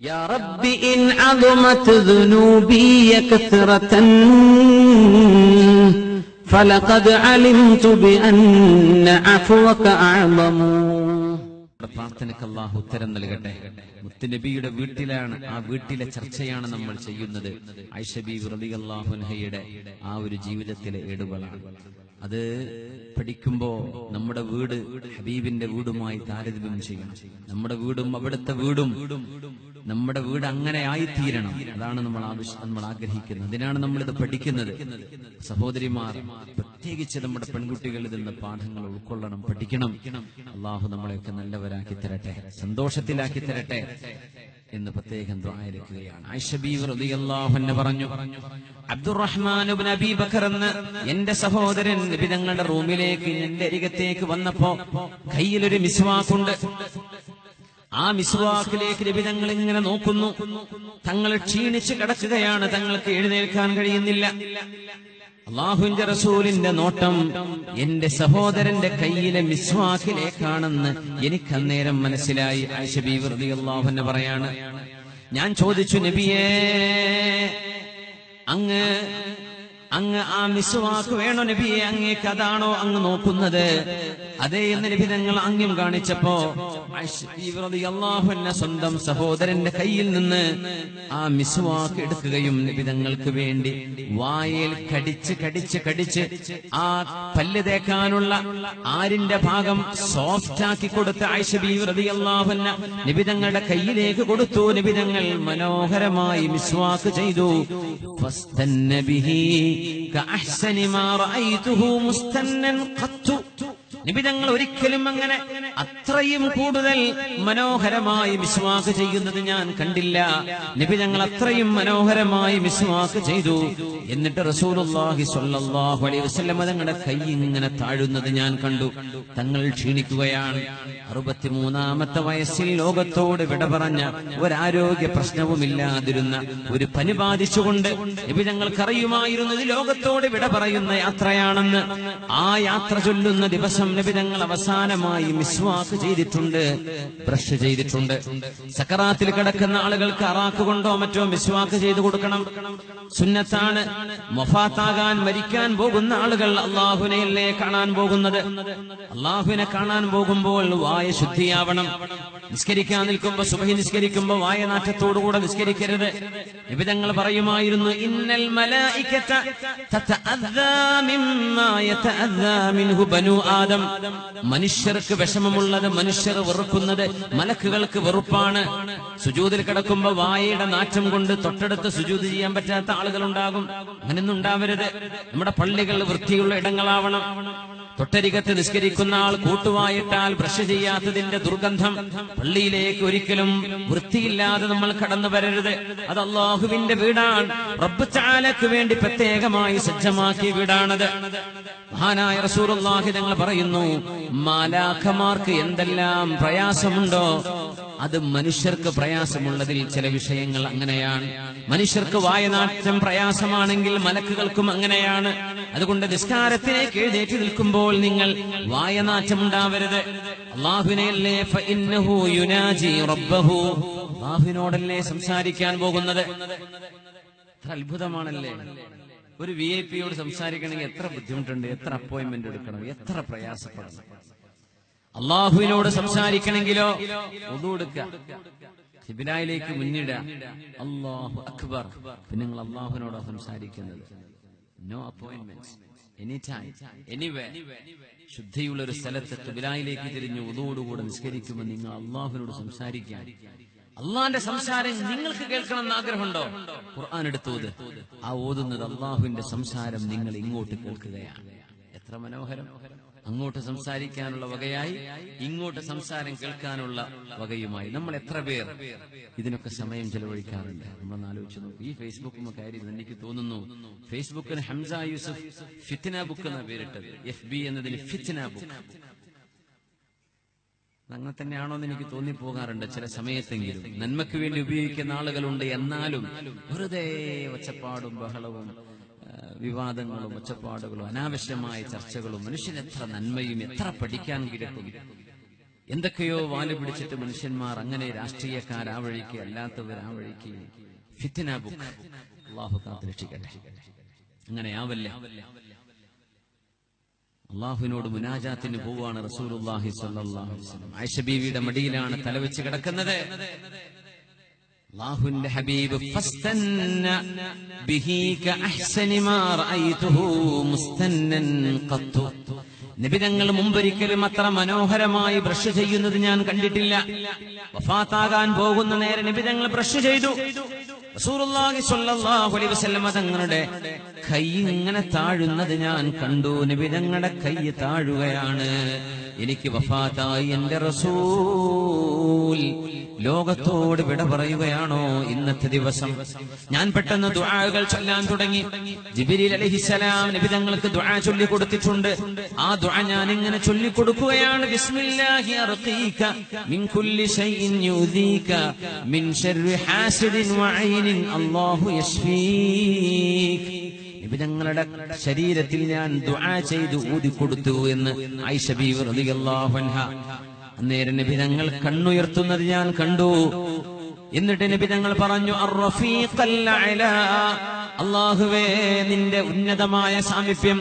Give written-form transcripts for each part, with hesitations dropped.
يا رب إن عظمت ذنوبي كثرة فلقد علمت بأن عفوك أعظم. പ്രാർത്ഥനയ്ക്ക് അല്ലാഹു ഉത്തരം നൽകട്ടെ. മുത്തുനബിയുടെ വീട്ടിലാണ്, ആ വീട്ടിലെ ചർച്ചയാണ് നമ്മൾ ചെയ്യുന്നത്. ആയിഷ ബീവി റളിയല്ലാഹു അൻഹയുടെ ആ ഒരു ജീവിതത്തിലെ ഏടുകളാണ്. അത് പഠിക്കുമ്പോ നമ്മുടെ വീട് ഹബീബിന്റെ വീടുമായി താരതമ്യം ചെയ്യണം. നമ്മുടെ വീടും അവിടുത്തെ വീടും നമ്മുടെ വീട് അങ്ങനെ ആയിത്തീരണം. അതാണ് നമ്മൾ ആഗ്രഹിക്കുന്നത്. അതിനാണ് നമ്മളിത് പഠിക്കുന്നത്. സഹോദരിമാർ, പ്രത്യേകിച്ച് നമ്മുടെ പെൺകുട്ടികൾ ഇതിൽ നിന്ന് പാഠങ്ങൾ ഉൾക്കൊള്ളണം, പഠിക്കണം. അള്ളാഹു നമ്മളെയൊക്കെ നല്ലവരാക്കി തരട്ടെ, സന്തോഷത്തിലാക്കി തരട്ടെ എന്ന് പ്രത്യേകം ദുആയിരക്കുകയാണ്. ആയിഷ ബീവി റളിയല്ലാഹു അൻഹ പറഞ്ഞു, അബ്ദുറഹ്മാൻ ഇബ്നു അബീ ബക്കർ എന്ന എന്റെ സഹോദരൻ നബി തങ്ങളുടെ റൂമിലേക്ക് എന്റെ അരികത്തേക്ക് വന്നപ്പോ കയ്യിലൊരു മിസ്വാക്കുണ്ട്. ആ മിസ്വാക്കിലേക്ക് നബി തങ്ങൾ ഇങ്ങനെ നോക്കുന്നു. തങ്ങൾ ക്ഷീണിച്ച് കിടക്കുകയാണ്, തങ്ങൾക്ക് എഴുന്നേൽക്കാൻ കഴിയുന്നില്ല. അല്ലാഹുവിന്റെ റസൂലിന്റെ നോട്ടം എന്റെ സഹോദരന്റെ കയ്യിലെ മിസ്വാക്കിലേക്കാണെന്ന് എനിക്ക് അന്നേരം മനസ്സിലായി. ആയിഷ ബീവി റളിയല്ലാഹു അൻഹ പറയാണ്, ഞാൻ ചോദിച്ചു, നബിയേ, അങ്ങ് ആ മിസ്വാക്ക് വേണോ നബിയെ? അങ്ങേക്ക് അതാണോ അങ്ങ് നോക്കുന്നത്? അതേ എന്ന് നബി തങ്ങൾ ആംഗ്യം കാണിച്ചപ്പോ ആയിഷ ബീവി റളിയല്ലാഹു അൻഹ സ്വന്തം സഹോദരന്റെ കയ്യിൽ നിന്ന് ആ മിസ്വാക്ക് എടുക്കുകയും നബി തങ്ങൾക്ക് വേണ്ടി വായിൽ കടിച്ച് ആ പല്ല് തേക്കാനുള്ള ആരിന്റെ ഭാഗം സോഫ്റ്റ് ആക്കി കൊടുത്ത് ആയിഷ ബീവി റളിയല്ലാഹു അൻഹ നബി തങ്ങളുടെ കയ്യിലേക്ക് കൊടുത്തു. നബി തങ്ങൾ മനോഹരമായി മിസ്വാക്ക് ചെയ്തു. ഫസ്തന്ന ബിഹി കഅഹ്സനി മാ റഅയ്തുഹു മുസ്തന്നൻ ഖത്തു. നബി തങ്ങൾ ഒരിക്കലും അങ്ങനെ അത്രയും കൂടുതൽ മനോഹരമായി മിസ്വാക്ക് ചെയ്യുന്നത് ഞാൻ കണ്ടില്ല. നബി തങ്ങൾ അത്രയും മനോഹരമായി മിസ്വാക്ക് ചെയ്തു. എന്നിട്ട് റസൂലുള്ളാഹി സ്വല്ലല്ലാഹു അലൈഹി വസല്ലം തങ്ങളുടെ കൈ ഇങ്ങനെ താഴുന്നത് ഞാൻ കണ്ടു. തങ്ങൾ ക്ഷീണിക്കുകയാണ്. 63-ാമത്തെ വയസ്സിൽ ലോകത്തോട് വിട പറഞ്ഞ ഒരാരോഗ്യ പ്രശ്നവുമില്ലാതിരുന്ന, ഒരു പനി ബാധിച്ചുകൊണ്ട് നബി തങ്ങൾക്കറിയുമായിരുന്നു ഇത് ലോകത്തോട് വിട പറയുന്ന യാത്രയാണെന്ന്. ആ യാത്ര ചൊല്ലുന്ന ദിവസം നബി തങ്ങൾ അവസാനമായി മിസ്വാക്ക് ചെയ്തിട്ടുണ്ട്, ബ്രഷ് ചെയ്തിട്ടുണ്ട്. സക്കറാത്തിൽ കിടക്കുന്ന ആളുകൾക്ക് അറാക്ക് കൊണ്ടോ മറ്റോ മിസ്വാക്ക് ചെയ്തു കൊടുക്കണം, സുന്നത്താണ്. വഫാത്താകാൻ മരിക്കാൻ പോകുന്ന ആളുകൾ അല്ലാഹുവിനെയല്ലേ കാണാൻ പോകുന്നത്. അല്ലാഹുവിനെ കാണാൻ പോകുമ്പോൾ വായ ശുദ്ധിയാവണം. നിസ്കരിക്കാൻ നിൽക്കുമ്പോ, സുബ്ഹി നിസ്കരിക്കുമ്പോ വായ നാറ്റത്തോടുകൂടെ നിസ്കരിക്കരുത്. നബി തങ്ങൾ പറയുമായിരുന്നു, ഇന്നൽ മലായികത തതഅദ്ദാ മിമ്മാ യതഅദ്ദാ മിൻഹു ബനു ആദം. മനുഷ്യർക്ക് വിഷമമുള്ളത്, മനുഷ്യർ വെറുക്കുന്നത് മലക്കുകൾക്ക് വെറുപ്പാണ്. സുജൂദിൽ കിടക്കുമ്പോ വായയുടെ നാറ്റം കൊണ്ട് തൊട്ടടുത്ത് സുജൂദ് ചെയ്യാൻ പറ്റാത്ത ആളുകൾ ഉണ്ടാകും. അങ്ങനെയൊന്നും ഉണ്ടാവരുത്. നമ്മുടെ പള്ളികൾ വൃത്തിയുള്ള ഇടങ്ങളാവണം. തൊട്ടരികത്ത് നിസ്കരിക്കുന്ന ആൾ കൂട്ടുവായിട്ടാൽ ബ്രഷ് ചെയ്യാത്തതിന്റെ ദുർഗന്ധം പള്ളിയിലേക്ക് ഒരിക്കലും വൃത്തിയില്ലാതെ നമ്മൾ കടന്നു വരരുത്. അത് അല്ലാഹുവിന്റെ വീടാണ്. റബ്ബ് തആലക്ക് വേണ്ടി പ്രത്യേകമായി സജ്ജമാക്കിയ വീടാണത്. മഹാനായ റസൂലുള്ളാഹി തങ്ങൾ പറയുന്നു, മാലാഖമാർക്ക് എന്തെല്ലാം പ്രയാസമുണ്ടോ അത് മനുഷ്യർക്ക് പ്രയാസമുള്ളതിൽ ചില വിഷയങ്ങൾ അങ്ങനെയാണ്. മനുഷ്യർക്ക് വായനാറ്റം പ്രയാസമാണെങ്കിൽ മലക്കുകൾക്കും അങ്ങനെയാണ്. അതുകൊണ്ട് നിസ്കാരത്തിലേക്ക് എഴുന്നേറ്റ് നിൽക്കുമ്പോൾ നിങ്ങൾ വായനാറ്റം ഉണ്ടാവരുത്. അല്ലാഹുവിനെയല്ലേ ഫഇന്നഹു യുനാജി റബ്ബഹു, അല്ലാഹുവിനോടല്ലേ സംസാരിക്കാൻ പോകുന്നത്. എത്ര അത്ഭുതമാണല്ലേ. ഒരു വിഐപിയോട് സംസാരിക്കണമെങ്കിൽ എത്ര ബുദ്ധിമുട്ടുണ്ട്, എത്ര അപ്പോയിന്റ്മെന്റ് എടുക്കണം, എത്ര പ്രയാസപ്പെടണം. അള്ളാഹുവിനോട് സംസാരിക്കണമെങ്കിലോ വുദൂ എടുക്കുക, ഖിബ്ലയിലേക്ക് മുന്നിടുക, അല്ലാഹു അക്ബർ. പിന്നെ നിങ്ങൾ അള്ളാഹുവിനോടാ സംസാരിക്കുന്നത്. No appointments, any time, anyway. ശുദ്ധിയുള്ള ഒരു സ്ഥലത്ത് ഖിബ്ലയിലേക്ക് തിരിഞ്ഞ് വുദൂയോടുകൂടെ നിസ്കരിക്കുമ്പോൾ നിങ്ങൾ അള്ളാഹുവിനോട് സംസാരിക്കാൻ, അള്ളാന്റെ സംസാരം നിങ്ങൾക്ക് കേൾക്കണം എന്ന് ആഗ്രഹമുണ്ടോ? ഖുർആൻ എടുത്ത് ഓത്. ആ ഓതുന്നത് അള്ളാഹുവിന്റെ സംസാരം നിങ്ങൾ ഇങ്ങോട്ട് കേൾക്കുകയാണ്. എത്ര മനോഹരം. അങ്ങോട്ട് സംസാരിക്കാനുള്ള വകയായി, ഇങ്ങോട്ട് സംസാരം കേൾക്കാനുള്ള വകയുമായി. നമ്മൾ എത്ര പേർ ഇതിനൊക്കെ സമയം ചെലവഴിക്കാറുണ്ട്? നമ്മളൊന്ന് ആലോചിച്ച് നോക്കൂ. ഈ ഫേസ്ബുക്കും കാര്യം എനിക്ക് തോന്നുന്നു, ഫേസ്ബുക്കിന് ഹംസ യൂസുഫ് ഫിത്ന ബുക്ക് എന്ന പേരിട്ടത്. FB എന്നതിന് ഫിത്ന ബുക്ക്. അങ്ങനെ തന്നെയാണോ എന്ന് എനിക്ക് തോന്നിപ്പോകാറുണ്ട് ചില സമയത്തെങ്കിലും. നന്മയ്ക്ക് വേണ്ടി ഉപയോഗിക്കുന്ന ആളുകളുണ്ട്, എന്നാലും വെറുതെ ഒച്ചപ്പാടും ബഹളവും വിവാദങ്ങളും ഒച്ചപ്പാടുകളും അനാവശ്യമായ ചർച്ചകളും. മനുഷ്യന് എത്ര നന്മയും എത്ര പഠിക്കാൻ കിടക്കും. എന്തൊക്കെയോ വാല് പിടിച്ചിട്ട് മനുഷ്യന്മാർ അങ്ങനെ രാഷ്ട്രീയക്കാരാ വഴിക്ക്, അല്ലാത്തവരാ വഴിക്ക്. ഫിത്ന ബുക്ക്. അല്ലാഹു കാത്തുരക്ഷിക്കട്ടെ. അങ്ങനെയാവല്ല. അള്ളാഹുവിനോട് മുനാജാത്തിന് പോവാണ് റസൂലുള്ളാഹി സ്വല്ലല്ലാഹു അലൈഹി വസല്ലം. ആയിഷ ബീവിയുടെ മടിയിലാണ് തലവെച്ച് കിടക്കുന്നത്. അല്ലാഹുവിന്റെ ഹബീബ് ഫസ്തന്ന ബിഹി കഅഹ്സനി മാ റഅയ്തുഹു മുസ്തന്നൻ ഖത്തു. നബി തങ്ങൾ മുമ്പൊരിക്കലും അത്ര മനോഹരമായി ബ്രഷ് ചെയ്യുന്നത് ഞാൻ കണ്ടിട്ടില്ല. വഫാത്താകാൻ പോകുന്ന നേരെ നബി തങ്ങൾ ബ്രഷ് ചെയ്തു. റസൂലുള്ളാഹി സ്വല്ലല്ലാഹു അലൈഹി വസല്ലം തങ്ങളുടെ കൈ ഇങ്ങനെ താഴുന്നത് ഞാൻ കണ്ടു. നബി തങ്ങളുടെ കൈ താഴുകയാണ്. എനിക്ക് വഫാത്തായി എന്റെ റസൂൽ ലോകത്തോട് വിട പറയുകയാണോ ഇന്നത്തെ ദിവസം? ഞാൻ പെട്ടെന്ന് ദുആകൾ ചൊല്ലാൻ തുടങ്ങി. ജിബ്രീൽ അലൈഹിസ്സലാം നബി തങ്ങൾക്ക് ദുആ ചൊല്ലി കൊടുത്തിട്ടുണ്ട്. ആ ദുആ ഞാൻ ഇങ്ങനെ ചൊല്ലി കൊടുക്കുകയാണ്. ബിസ്മില്ലാഹി അർഖീക മിൻ കുല്ലി ഷൈഇൻ യുദീക മിൻ ശർരി ഹാസിദിൻ വഅയ്നിൻ അല്ലാഹു യശ്ഫീക. നബി തങ്ങളുടെ ശരീരത്തിൽ ഞാൻ ദുആ ചെയ്തു ഊതിക്കൊടുത്തു എന്ന് ആയിഷ ബീവി റളിയല്ലാഹു അൻഹ. അന്നേരം നബി തങ്ങൾ കണ്ണുയർത്തുന്നത് ഞാൻ കണ്ടു. എന്നിട്ട് നബി തങ്ങൾ പറഞ്ഞു, അർ-റഫീഖൽ അഅ്ലാ, അല്ലാഹുവേ നിന്റെ ഉന്നതമായ സാമീപ്യം.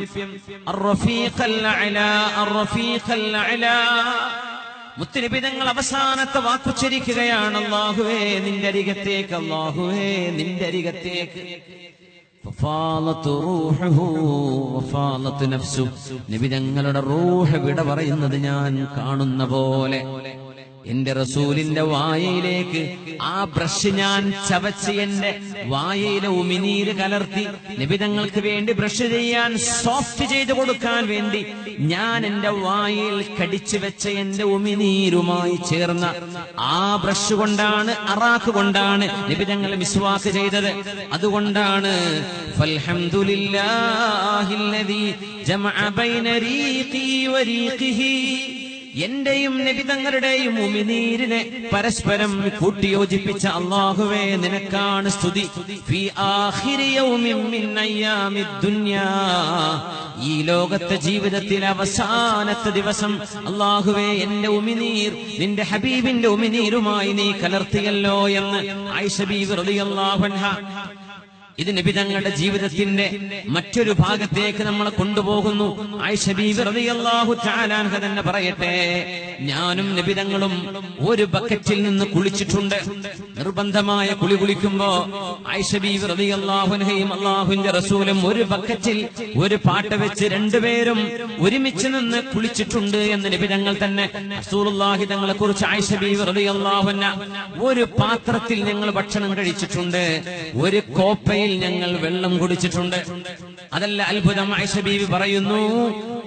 അർ-റഫീഖൽ അഅ്ലാ, അർ-റഫീഖൽ അഅ്ലാ. മുത്തുനബി തങ്ങൾ അവസാനത്തെ വാക്കുച്ചരിക്കുകയാണ്, അല്ലാഹുവേ നിന്റെ അരികത്തേക്ക്, അല്ലാഹുവേ നിന്റെ അരികത്തേക്ക്. നബി തങ്ങളുടെ റൂഹ് വിട പറയുന്നത് ഞാൻ കാണുന്ന പോലെ എന്റെ റസൂലിന്റെ വായയിലേക്ക് ആ ബ്രഷ് ഞാൻ ചവച്ച് എന്റെ വായയിലെ ഉമിനീര് കലർത്തി നബി തങ്ങൾക്ക് വേണ്ടി ബ്രഷ് ചെയ്യാൻ സോഫ്റ്റ് ചെയ്ത് കൊടുക്കാൻ വേണ്ടി ഞാൻ എന്റെ വായയിൽ കടിച്ചു വെച്ച എന്റെ ഉമിനീരുമായി ചേർന്ന ആ ബ്രഷ് കൊണ്ടാണ്, അറാഖ് കൊണ്ടാണ് നബി തങ്ങൾ മിസ്വാക്ക് ചെയ്തത്. അതുകൊണ്ടാണ് ഫൽഹംദുലില്ലാഹില്ലദീ ജമഅ ബൈന റീഖി വരീഖിഹി, എന്റെയും നബി തങ്ങളുടെയും ഉമിനീരിനെ പരസ്പരം കൂട്ടിയോജിപ്പിച്ച അല്ലാഹുവേ നിനക്കാണ് സ്തുതി. ഫീ ആഖിരി യൗമിൻ മിൻ അയ്യാമിദ് ദുനിയാ, ഈ ലോകത്തെ ജീവിതത്തിലെ അവസാനത്തെ ദിവസം അല്ലാഹുവേ എന്റെ ഉമിനീർ നിന്റെ ഹബീബിന്റെ ഉമിനീരുമായി നീ കലർത്തിയല്ലോ എന്ന് ആയിഷ ബീവി റളിയല്ലാഹു അൻഹ. ഇത് നബി തങ്ങളുടെ ജീവിതത്തിന്റെ മറ്റൊരു ഭാഗത്തേക്ക് നമ്മളെ കൊണ്ടുപോകുന്നു. ആയിഷ ബീവി റളിയല്ലാഹു തആല അൻഹ തന്നെ പറയട്ടെ, ഞാനും നബി തങ്ങളും ഒരു ബക്കറ്റിൽ നിന്ന് കുളിച്ചിട്ടുണ്ട്. നിർബന്ധമായ കുളി കുളിക്കുമ്പോ ആയിഷ ബീവി റളിയല്ലാഹു അൻഹയും അല്ലാഹുവിന്റെ റസൂലും ഒരു ബക്കറ്റിൽ ഒരു പാട്ട വെച്ച് രണ്ടുപേരും ഒരുമിച്ച് നിന്ന് കുളിച്ചിട്ടുണ്ട് എന്ന് നബി തങ്ങൾ തന്നെ. റസൂലുള്ളാഹി തങ്ങളെ കുറിച്ച് ആയിഷ ബീവി റളിയല്ലാഹു അൻഹ, ഒരു പാത്രത്തിൽ ഞങ്ങൾ ഭക്ഷണം കഴിച്ചിട്ടുണ്ട്, ഒരു കോപ്പയിൽ ഞങ്ങൾ വെള്ളം കുടിച്ചിട്ടുണ്ട്. അതല്ല അത്ഭുതം. ആയിഷ ബീവി പറയുന്നു,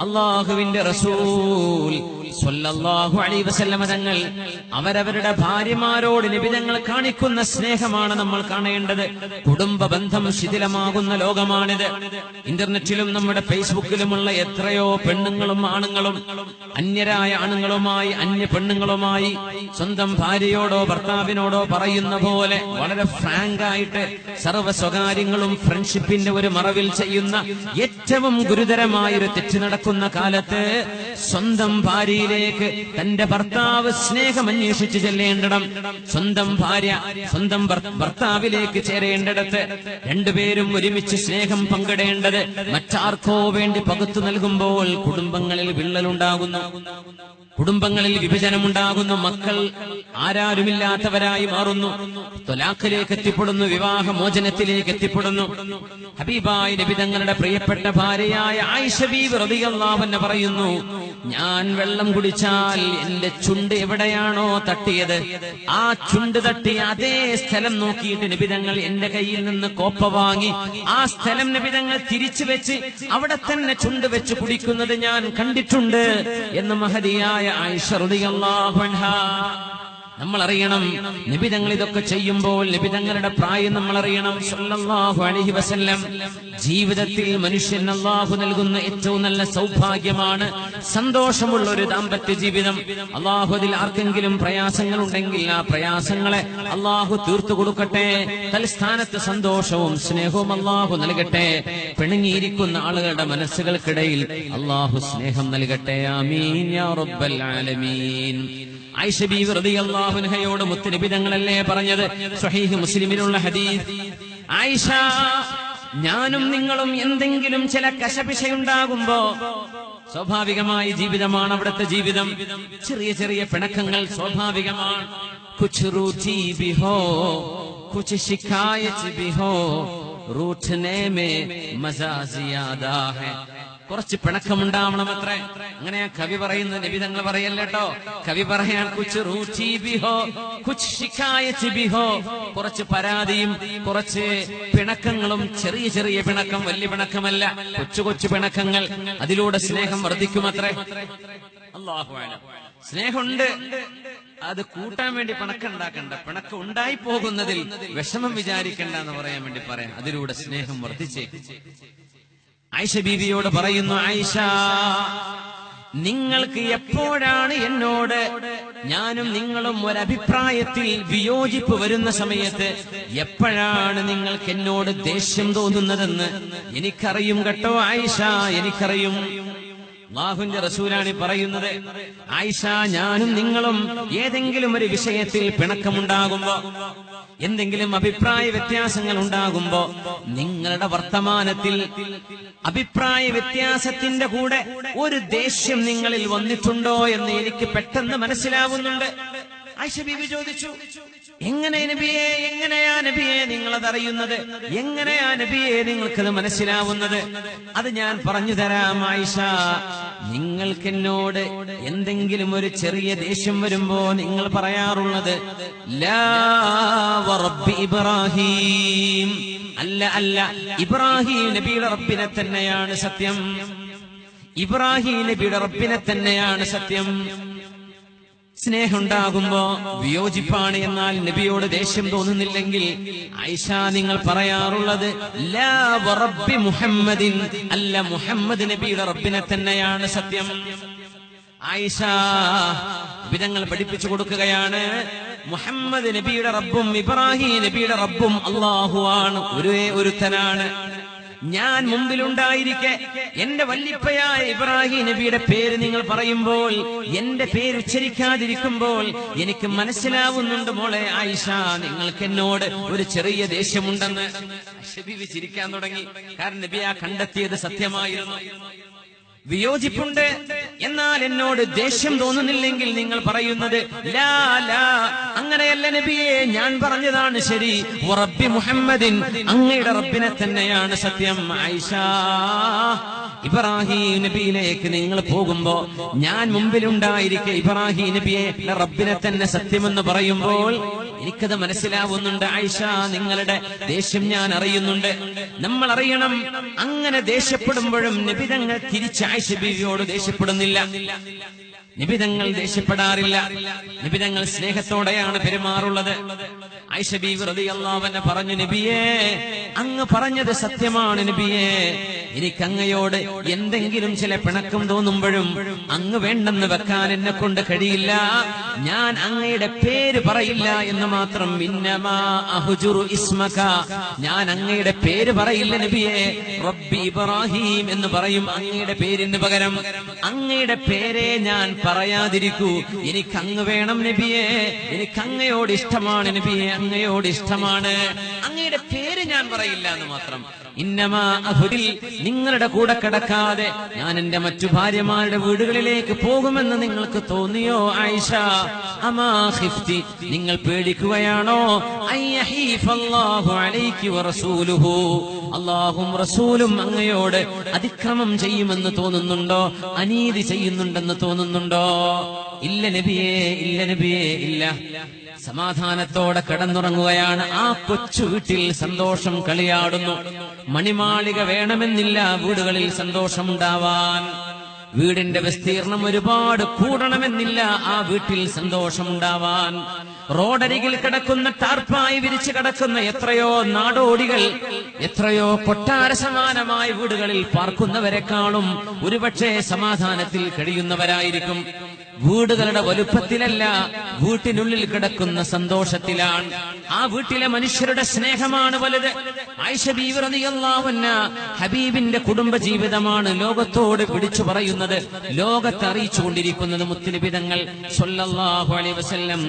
അല്ലാഹുവിന്റെ റസൂൽ സ്വല്ലല്ലാഹു അലൈഹി വസല്ലമ തങ്ങൾ അവരവരുടെ ഭാര്യമാരോട് നബി തങ്ങൾ കാണിക്കുന്ന സ്നേഹമാണ് നമ്മൾ കാണേണ്ടത്. കുടുംബ ബന്ധം ശിഥിലമാകുന്ന ലോകമാണിത്. ഇന്റർനെറ്റിലും നമ്മുടെ ഫേസ്ബുക്കിലുമുള്ള എത്രയോ പെണ്ണുങ്ങളും ആണുങ്ങളും അന്യരായ ആണുങ്ങളുമായി അന്യ പെണ്ണുങ്ങളുമായി സ്വന്തം ഭാര്യയോടോ ഭർത്താവിനോടോ പറയുന്ന പോലെ വളരെ ഫ്രാങ്ക് ആയിട്ട് സർവ്വ സ്വകാര്യങ്ങളും ഫ്രണ്ട്ഷിപ്പിന്റെ ഒരു മറവിൽ ചെയ്യുന്ന ഏറ്റവും ഗുരുതരമായൊരു തെറ്റ് നടക്കുന്ന കാലത്ത് സ്വന്തം ഭാര്യയിലേക്ക് തന്റെ ഭർത്താവ് സ്നേഹം അന്വേഷിച്ച് ചെല്ലേണ്ടിടം, സ്വന്തം ഭാര്യ സ്വന്തം ഭർത്താവിലേക്ക് ചേരേണ്ടിടത്ത് രണ്ടുപേരും ഒരുമിച്ച് സ്നേഹം പങ്കിടേണ്ടത് മറ്റാർക്കോ വേണ്ടി പകുത്തു നൽകുമ്പോൾ കുടുംബങ്ങളിൽ വിള്ളലുണ്ടാകുന്നു, കുടുംബങ്ങളിൽ വിഭജനമുണ്ടാകുന്നു, മക്കൾ ആരാരുമില്ലാത്തവരായി മാറുന്നു, ത്വലാഖിലേക്ക് എത്തിപ്പെടുന്നു, വിവാഹമോചനത്തിലേക്ക് എത്തിപ്പെടുന്നു. ഹബീബായ നബി തങ്ങളുടെ പ്രിയപ്പെട്ട ഭാര്യയായ ആയിഷ ബീവി റളിയല്ലാഹു അൻഹ പറയുന്നു, ഞാൻ വെള്ളം കുടിച്ചാൽ എന്റെ ചുണ്ട് എവിടെയാണോ തട്ടിയത് ആ ചുണ്ട് തട്ടി അതേ സ്ഥലം നോക്കിയിട്ട് നബി തങ്ങൾ എന്റെ കയ്യിൽ നിന്ന് കോപ്പ വാങ്ങി ആ സ്ഥലം നബി തങ്ങൾ തിരിച്ചു വെച്ച് അവിടെ തന്നെ ചുണ്ട് വെച്ച് കുടിക്കുന്നത് ഞാൻ കണ്ടിട്ടുണ്ട് എന്ന് മഹദിയായ ആയിഷ റളിയല്ലാഹു അൻഹ. നമ്മൾ അറിയണം, നബി തങ്ങൾ ഇതൊക്കെ ചെയ്യുമ്പോൾ നബി തങ്ങളുടെ പ്രായം നമ്മൾ അറിയണം. സ്വല്ലല്ലാഹു അലൈഹി വസല്ലം ജീവിതത്തിൽ മനുഷ്യൻ അല്ലാഹു നൽകുന്ന ഏറ്റവും നല്ല സൗഭാഗ്യമാണ് സന്തോഷമുള്ള ഒരു ദാമ്പത്യ ജീവിതം. അല്ലാഹു അതിൽ ആർക്കെങ്കിലും പ്രയാസങ്ങൾ ഉണ്ടെങ്കിൽ ആ പ്രയാസങ്ങളെ അല്ലാഹു തീർത്തു കൊടുക്കട്ടെ. തൽസ്ഥാനത്ത് സന്തോഷവും സ്നേഹവും അല്ലാഹു നൽകട്ടെ. പിണങ്ങിയിരിക്കുന്ന ആളുകളുടെ മനസ്സുകൾക്കിടയിൽ അല്ലാഹു സ്നേഹം നൽകട്ടെ. ആമീൻ യാ റബ്ബൽ ആലമീൻ. ആയിഷ ബീവി റളിയല്ലാഹു അൻഹയോട് മുത്തുനബി തങ്ങളല്ലേ പറഞ്ഞത്, സ്വഹീഹ് മുസ്ലിമിലുള്ള ഹദീസ്. ആയിഷ, ഞാനും നിങ്ങളും എന്തെങ്കിലും ചില കശപിശയുണ്ടാകുമ്പോ, സ്വാഭാവികമായ ജീവിതമാണ് അവിടുത്തെ ജീവിതം, ചെറിയ ചെറിയ പിണക്കങ്ങൾ സ്വാഭാവികമാണ്. കുച്ച് റൂठी ബി ഹോ കുച്ച് ശിക്കായത്ത് ബി ഹോ റൂഠ്നെ മേ മസാ സിയാദാ ഹൈ. കുറച്ച് പിണക്കമുണ്ടാവണമത്രേ. അങ്ങനെ കവി പറയുന്നത്, നബി തങ്ങൾ പറയല്ലോ. കവി പറയാൻ കുച്ച് റൂഠി ബി ഹോ കുച്ച് ശിക്കായത്ത് ബി ഹോ. കുറച്ച് പരാതിയും കുറച്ച് പിണക്കങ്ങളും, ചെറിയ ചെറിയ പിണക്കം, വലിയ പിണക്കമല്ല, കൊച്ചു കൊച്ചു പിണക്കങ്ങൾ, അതിലൂടെ സ്നേഹം വർദ്ധിക്കുമത്രേ. അല്ലാഹു അലം. സ്നേഹമുണ്ട്, അത് കൂട്ടാൻ വേണ്ടി പിണക്കം ഉണ്ടാക്കണ്ട, പിണക്കം ഉണ്ടായി പോകുന്നതിൽ വിഷമം വിചാരിക്കണ്ട എന്ന് പറയാൻ വേണ്ടി പറയാം. അതിലൂടെ സ്നേഹം വർദ്ധിച്ചേ. ആയിഷ ബീവിയോട് പറയുന്നു, ആയിഷ, നിങ്ങൾക്ക് എപ്പോഴാണ് എന്നോട് ഞാനും നിങ്ങളും ഒരഭിപ്രായത്തിൽ വിയോജിപ്പ് വരുന്ന സമയത്ത് എപ്പോഴാണ് നിങ്ങൾക്ക് എന്നോട് ദേഷ്യം തോന്നുന്നതെന്ന് എനിക്കറിയും കേട്ടോ ആയിഷ, എനിക്കറിയും. അല്ലാഹുവിന്റെ റസൂലാണ് പറയുന്നത്, ആയിഷ, ഞാനും നിങ്ങളും ഏതെങ്കിലും ഒരു വിഷയത്തിൽ പിണക്കമുണ്ടാകുമ്പോ, എന്തെങ്കിലും അഭിപ്രായ വ്യത്യാസങ്ങൾ ഉണ്ടാകുമ്പോ, നിങ്ങളുടെ വർത്തമാനത്തിൽ അഭിപ്രായ വ്യത്യാസത്തിന്റെ കൂടെ ഒരു ദേഷ്യം നിങ്ങളിൽ വന്നിട്ടുണ്ടോ എന്ന് എനിക്ക് പെട്ടെന്ന് മനസ്സിലാവുന്നുണ്ട്. ആയിഷ ബീവി ചോദിച്ചു, എങ്ങനെയാ നബിയെ നിങ്ങളതറിയുന്നത്? എങ്ങനെയാ നബിയെ നിങ്ങൾക്കത് മനസ്സിലാവുന്നത്? അത് ഞാൻ പറഞ്ഞു തരാം ആയിഷ. നിങ്ങൾക്കെന്നോട് എന്തെങ്കിലും ഒരു ചെറിയ ദേഷ്യം വരുമ്പോ നിങ്ങൾ പറയാറുള്ളത് ലാ വറബ്ബി ഇബ്രാഹിം, അല്ല ഇബ്രാഹിം നബിയുടെ റബ്ബിനെ തന്നെയാണ് സത്യം, ഇബ്രാഹിം നബിയുടെ റബ്ബിനെ തന്നെയാണ് സത്യം. സ്നേഹമുണ്ടാകുമ്പോ വിയോജിപ്പാണ്, എന്നാൽ നബിയോട് ദേഷ്യം തോന്നുന്നില്ലെങ്കിൽ ആയിഷ നിങ്ങൾ പറയാറുള്ളത് ലാ വറബ്ബി മുഹമ്മദിൻ, അല്ല മുഹമ്മദ് നബിയുടെ റബ്ബിനെ തന്നെയാണ് സത്യം. ആയിഷ വിധങ്ങൾ പഠിപ്പിച്ചു കൊടുക്കുകയാണ്, മുഹമ്മദ് നബിയുടെ റബ്ബും ഇബ്രാഹിം നബിയുടെ റബ്ബും അല്ലാഹുവാണ്, ഒരേ ഒരുത്തനാണ്. ഞാൻ മുമ്പിലുണ്ടായിരിക്കെ എന്റെ വല്ലിപ്പയായ ഇബ്രാഹിം നബിയുടെ പേര് നിങ്ങൾ പറയുമ്പോൾ, എന്റെ പേര് ഉച്ചരിക്കാതിരിക്കുമ്പോൾ എനിക്ക് മനസ്സിലാവുന്നുണ്ട് മോളെ ആയിഷ, നിങ്ങൾക്ക് എന്നോട് ഒരു ചെറിയ ദേഷ്യമുണ്ടെന്ന്. ബീവി ചിരിക്കാൻ തുടങ്ങി. കാരണം നബി ആ കണ്ടെത്തിയത് സത്യമായിരുന്നു. വിയോജിപ്പുണ്ട്, എന്നാൽ എന്നോട് ദേഷ്യം തോന്നുന്നില്ലെങ്കിൽ നിങ്ങൾ പറയുന്നത് ലാ ലാ, അങ്ങനെയല്ല നബിയെ, ഞാൻ പറഞ്ഞതാണ് ശരി, റബ്ബി മുഹമ്മദിൻ, അങ്ങയുടെ റബ്ബിനെ തന്നെയാണ് സത്യം. ആയിഷ, ഇബ്രാഹിം നബിയിലേക്ക് നിങ്ങൾ പോകുമ്പോ ഞാൻ മുമ്പിലുണ്ടായിരിക്കെ ഇബ്രാഹിം നബിയെ റബ്ബിനെ തന്നെ സത്യമെന്ന് പറയുമ്പോൾ എനിക്കത് മനസ്സിലാവുന്നുണ്ട് ആയിഷ, നിങ്ങളുടെ ദേഷ്യം ഞാൻ അറിയുന്നുണ്ട്. നമ്മൾ അറിയണം, അങ്ങനെ ദേഷ്യപ്പെടുമ്പോഴും നബിതങ്ങൾ തിരിച്ച് ആയിഷ ബീവിയോട് ദേഷ്യപ്പെടുന്നില്ല, നിബിതങ്ങൾ ദേഷ്യപ്പെടാറില്ല, നിബിതങ്ങൾ സ്നേഹത്തോടെയാണ് പെരുമാറുള്ളത്. ആയിഷ ബീവി റളിയല്ലാഹു അൻഹ പറഞ്ഞു, നബിയേ, അങ്ങ് പറഞ്ഞത് സത്യമാണ് നബിയേ, എനിക്ക് അങ്ങയോട് എന്തെങ്കിലും ചില പിണക്കം തോന്നുമ്പോഴും അങ്ങ് വേണ്ടെന്ന് വെക്കാൻ എന്നെ കൊണ്ട് കഴിയില്ല. ഞാൻ അങ്ങയുടെ പേര് പറയില്ല എന്ന് മാത്രം. ഇന്നമാ അഹ്ജുറു ഇസ്മക, ഞാൻ അങ്ങയുടെ പേര് പറയില്ല നബിയേ, റബ്ബി ഇബ്രാഹിം എന്ന് പറയും അങ്ങയുടെ പേരിന് പകരം. അങ്ങയുടെ പേരെ ഞാൻ പറയാതിരിക്കൂ, എനിക്ക് അങ്ങ് വേണം നബിയേ, എനിക്ക് അങ്ങയോട് ഇഷ്ടമാണ് നബിയേ, അങ്ങയോട് ഇഷ്ടമാണ്, അങ്ങയുടെ പേര് ഞാൻ പറയില്ല എന്ന് മാത്രം. ഇന്നമാ അഹുരിൽ, നിങ്ങളുടെ കൂടെ കിടക്കാതെ ഞാൻ എന്റെ മറ്റു ഭാര്യമാരുടെ വീടുകളിലേക്ക് പോകുമെന്ന് നിങ്ങൾക്ക് തോന്നിയോ ആയിഷ? അമാ ഖിഫ്തി, നിങ്ങൾ പേടിക്കുകയാണോ? അയ്യഹീഫല്ലാഹു അലൈകി വറസൂലുഹു, അല്ലാഹും റസൂലും അങ്ങയോട് അതിക്രമം ചെയ്യുമെന്ന് തോന്നുന്നുണ്ടോ? അനീതി ചെയ്യുന്നുണ്ടെന്ന് തോന്നുന്നുണ്ടോ? ഇല്ല നബിയേ, ഇല്ല നബിയേ, ഇല്ല. സമാധാനത്തോടെ കിടന്നുറങ്ങുകയാണ്. ആ കൊച്ചു വീട്ടിൽ സന്തോഷം കളിയാടുന്നു. മണിമാളിക വേണമെന്നില്ല വീടുകളിൽ സന്തോഷമുണ്ടാവാൻ. വീടിന്റെ വിസ്തീർണം ഒരുപാട് കൂടണമെന്നില്ല ആ വീട്ടിൽ സന്തോഷമുണ്ടാവാൻ. റോഡരികിൽ കിടക്കുന്ന ടാർപ്പായി വിരിച്ചു കിടക്കുന്ന എത്രയോ നാടോടികൾ, എത്രയോ കൊട്ടാര സമാനമായ വീടുകളിൽ പാർക്കുന്നവരെക്കാളും ഒരുപക്ഷെ സമാധാനത്തിൽ കഴിയുന്നവരായിരിക്കും. വീടുകളുടെ വലുപ്പത്തിലല്ല, വീട്ടിനുള്ളിൽ കിടക്കുന്ന സന്തോഷത്തിലാണ്. ആ വീട്ടിലെ മനുഷ്യരുടെ സ്നേഹമാണ് വലുത്. ആയിഷ ബീവി റളിയല്ലാഹു അൻഹാ ഹബീബിന്റെ കുടുംബ ജീവിതമാണ് ലോകത്തോട് വിളിച്ചു പറയുന്നത്, ലോകത്തെ അറിയിച്ചുകൊണ്ടിരിക്കുന്നത്. മുത്തുനബി തങ്ങൾ സ്വല്ലല്ലാഹു അലൈഹി വസല്ലം